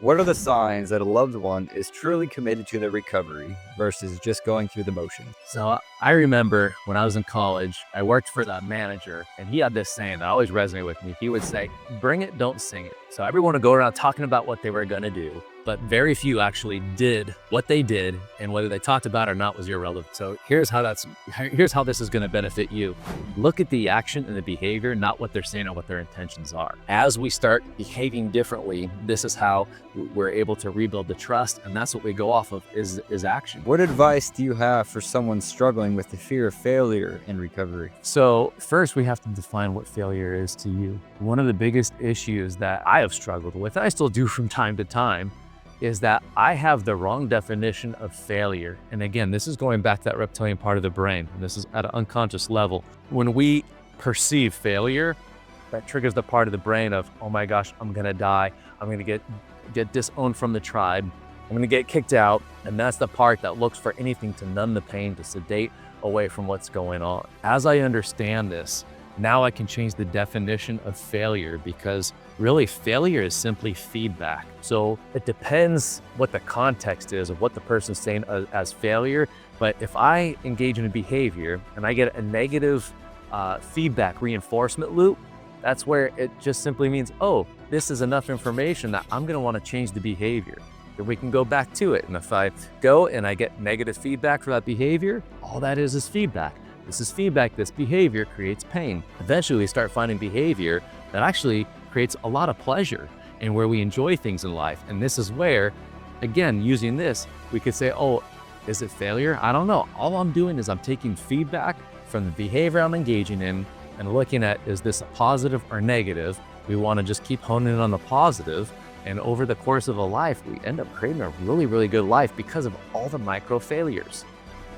What are the signs that a loved one is truly committed to their recovery versus just going through the motion? So I remember when I was in college, I worked for the manager, and he had this saying that always resonated with me. He would say, "Bring it, don't sing it." So everyone would go around talking about what they were going to do, but very few actually did what they did, and whether they talked about it or not was irrelevant. So here's how this is going to benefit you. Look at the action and the behavior, not what they're saying or what their intentions are. As we start behaving differently, this is how we're able to rebuild the trust, and that's what we go off of is action. What advice do you have for someone struggling with the fear of failure in recovery? So first, we have to define what failure is to you. One of the biggest issues that I have struggled with, and I still do from time to time, is that I have the wrong definition of failure. And again, this is going back to that reptilian part of the brain, and this is at an unconscious level. When we perceive failure, that triggers the part of the brain of, oh my gosh, I'm gonna die. I'm gonna get disowned from the tribe. I'm gonna get kicked out. And that's the part that looks for anything to numb the pain, to sedate away from what's going on. As I understand this, now I can change the definition of failure, because really failure is simply feedback. So it depends what the context is of what the person's saying as failure. But if I engage in a behavior and I get a negative feedback reinforcement loop, that's where it just simply means, oh, this is enough information that I'm gonna wanna change the behavior. Then we can go back to it. And if I go and I get negative feedback for that behavior, all that is feedback. This is feedback. This behavior creates pain. Eventually we start finding behavior that actually creates a lot of pleasure and where we enjoy things in life. And this is where, again, using this, we could say, oh, is it failure? I don't know. All I'm doing is I'm taking feedback from the behavior I'm engaging in and looking at, is this a positive or negative? We want to just keep honing in on the positive. And over the course of a life, we end up creating a really, really good life because of all the micro failures.